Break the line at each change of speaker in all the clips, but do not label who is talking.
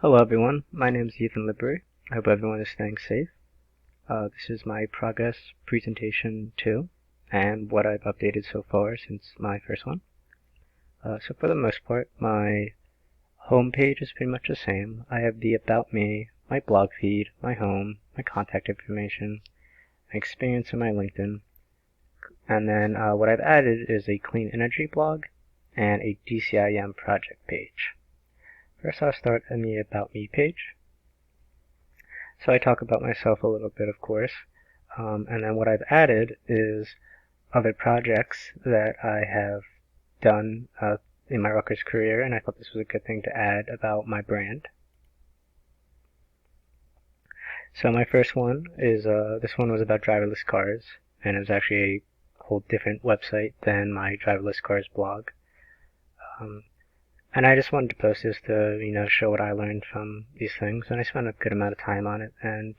Hello everyone, my name is Ethan Libbury. I hope everyone is staying safe. This is my progress presentation 2 and what I've updated so far since my first one. So for the most part, my home page is pretty much the same. I have the About Me, my blog feed, my home, my contact information, my experience in my LinkedIn, and then what I've added is a clean energy blog and a DCIM project page. First I'll start on the About Me page. So I talk about myself a little bit, of course, and then what I've added is other projects that I have done in my Rutgers career, and I thought this was a good thing to add about my brand. So my first one is, this one was about driverless cars, and it was actually a whole different website than my driverless cars blog. And I just wanted to post this to, show what I learned from these things, and I spent a good amount of time on it, and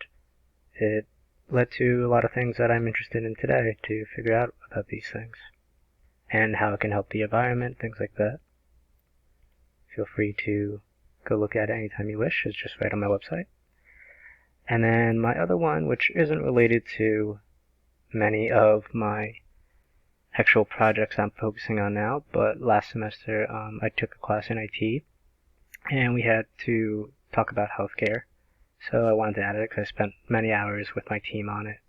it led to a lot of things that I'm interested in today to figure out about these things and how it can help the environment, things like that. Feel free to go look at it anytime you wish. It's just right on my website. And then my other one, which isn't related to many of my actual projects I'm focusing on now, but last semester I took a class in IT, and we had to talk about healthcare. So I wanted to add it because I spent many hours with my team on it,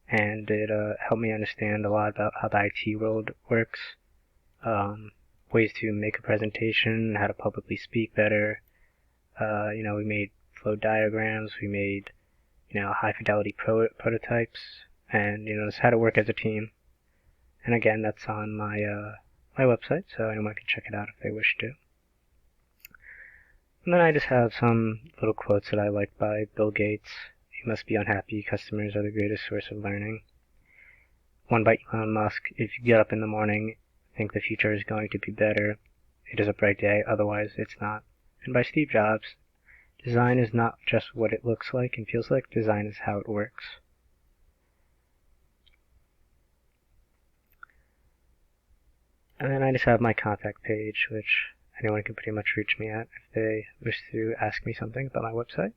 and it helped me understand a lot about how the IT world works, ways to make a presentation, how to publicly speak better. We made flow diagrams, we made high fidelity prototypes, and just how to work as a team. And again, that's on my my website, so anyone can check it out if they wish to. And then I just have some little quotes that I like by Bill Gates. You must be unhappy. Customers are the greatest source of learning. One by Elon Musk. If you get up in the morning, think the future is going to be better, it is a bright day, otherwise it's not. And by Steve Jobs. Design is not just what it looks like and feels like, design is how it works. And then I just have my contact page, which anyone can pretty much reach me at if they wish to ask me something about my website.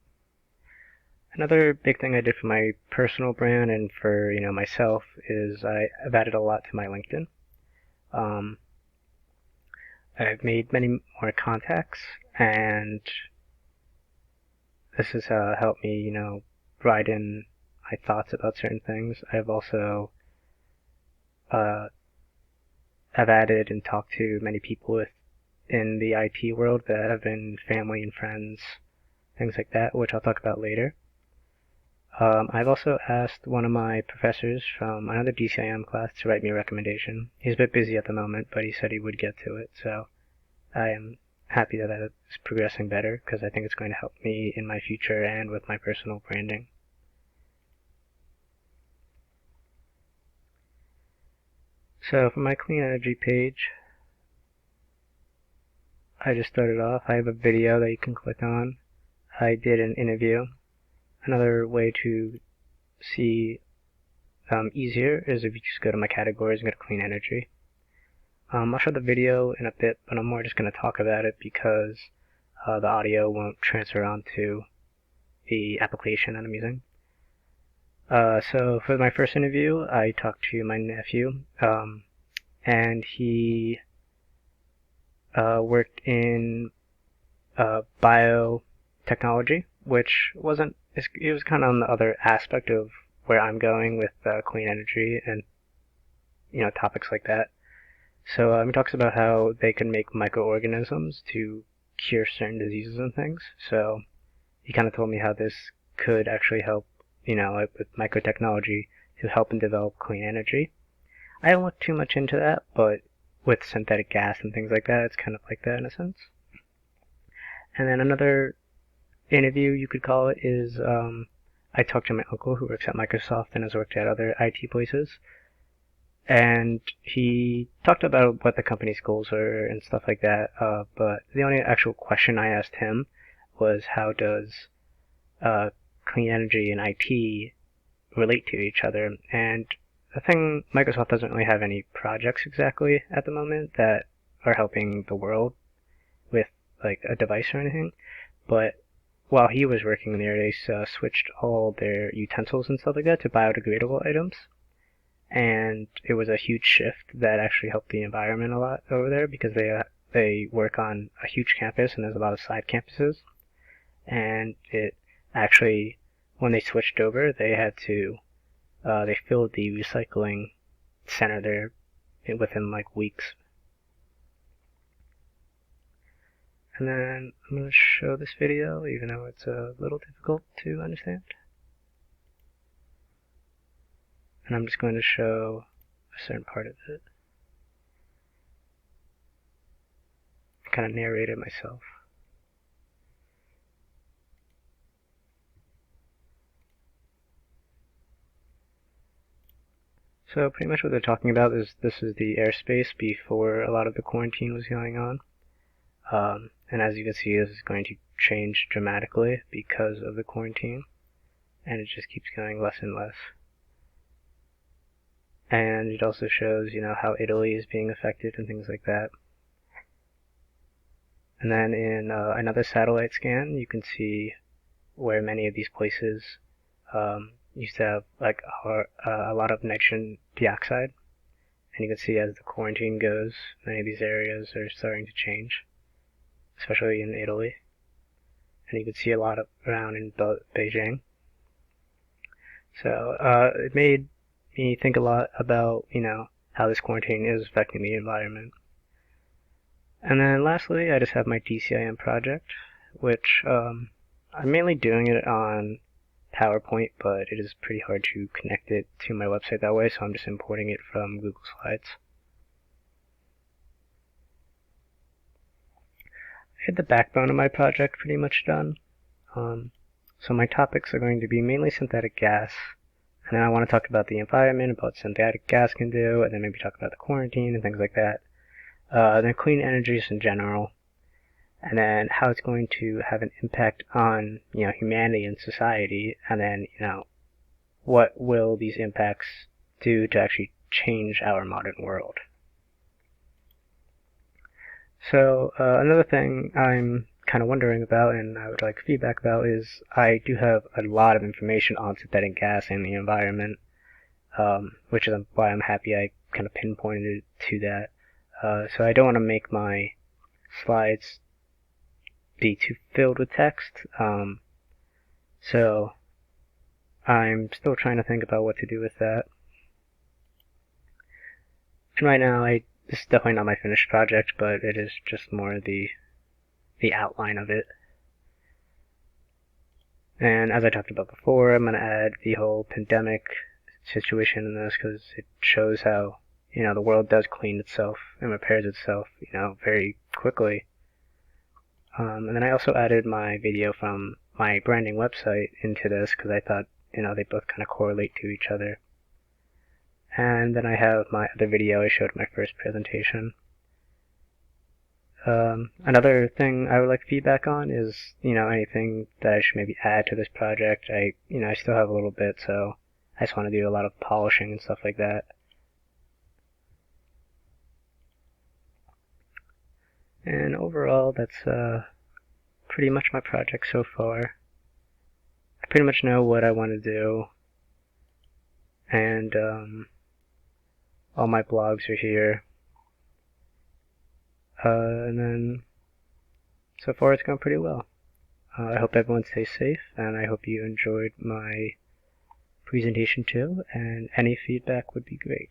Another big thing I did for my personal brand and for myself is I've added a lot to my LinkedIn. I've made many more contacts, and this has helped me write in my thoughts about certain things. I've also I've added and talked to many people in the IT world that have been family and friends, things like that, which I'll talk about later. I've also asked one of my professors from another DCIM class to write me a recommendation. He's a bit busy at the moment, but he said he would get to it, so I am happy that it's progressing better because I think it's going to help me in my future and with my personal branding. So for my clean energy page, I just started off. I have a video that you can click on. I did an interview. Another way to see easier is if you just go to my categories and go to clean energy. I'll show the video in a bit, but I'm more just going to talk about it because the audio won't transfer onto the application that I'm using. So for my first interview, I talked to my nephew, and he worked in biotechnology, which it was kind of on the other aspect of where I'm going with clean energy and topics like that. So he talks about how they can make microorganisms to cure certain diseases and things. So he kind of told me how this could actually help, with microtechnology to help and develop clean energy. I haven't looked too much into that, but with synthetic gas and things like that, it's kind of like that in a sense. And then another interview, you could call it, is I talked to my uncle who works at Microsoft and has worked at other IT places. And he talked about what the company's goals are and stuff like that, but the only actual question I asked him was how does clean energy and IT relate to each other. And the thing, Microsoft doesn't really have any projects exactly at the moment that are helping the world with like a device or anything, but while he was working there, they switched all their utensils and stuff like that to biodegradable items. And it was a huge shift that actually helped the environment a lot over there because they work on a huge campus and there's a lot of side campuses. And it actually, when they switched over, they had to, they filled the recycling center there within like weeks. And then I'm going to show this video, even though it's a little difficult to understand. And I'm just going to show a certain part of it. I kind of narrate it myself. So pretty much what they're talking about is this is the airspace before a lot of the quarantine was going on. And as you can see, this is going to change dramatically because of the quarantine. And it just keeps going less and less. And it also shows, how Italy is being affected and things like that. And then in another satellite scan, you can see where many of these places used to have like a lot of nitrogen dioxide. And you can see as the quarantine goes, many of these areas are starting to change, especially in Italy. And you can see a lot around in Beijing. So it made me think a lot about, how this quarantine is affecting the environment. And then lastly, I just have my DCIM project, which I'm mainly doing it on PowerPoint, but it is pretty hard to connect it to my website that way, so I'm just importing it from Google Slides. I had the backbone of my project pretty much done. So my topics are going to be mainly synthetic gas, and then I want to talk about the environment, about what synthetic gas can do, and then maybe talk about the quarantine and things like that. Then clean energies in general, and then how it's going to have an impact on, humanity and society, and then, what will these impacts do to actually change our modern world. So another thing I'm kind of wondering about and I would like feedback about is I do have a lot of information on synthetic gas and the environment, which is why I'm happy I kind of pinpointed it to that. So I don't want to make my slides be too filled with text. So I'm still trying to think about what to do with that. And right now, this is definitely not my finished project, but it is just more the outline of it. And as I talked about before, I'm going to add the whole pandemic situation in this because it shows how, the world does clean itself and repairs itself, very quickly. And then I also added my video from my branding website into this because I thought, they both kind of correlate to each other. And then I have my other video I showed my first presentation. Another thing I would like feedback on is, anything that I should maybe add to this project. I still have a little bit, so I just want to do a lot of polishing and stuff like that. And overall, that's pretty much my project so far. I pretty much know what I want to do, and all my blogs are here. And then, so far it's gone pretty well. I hope everyone stays safe, and I hope you enjoyed my presentation too, and any feedback would be great.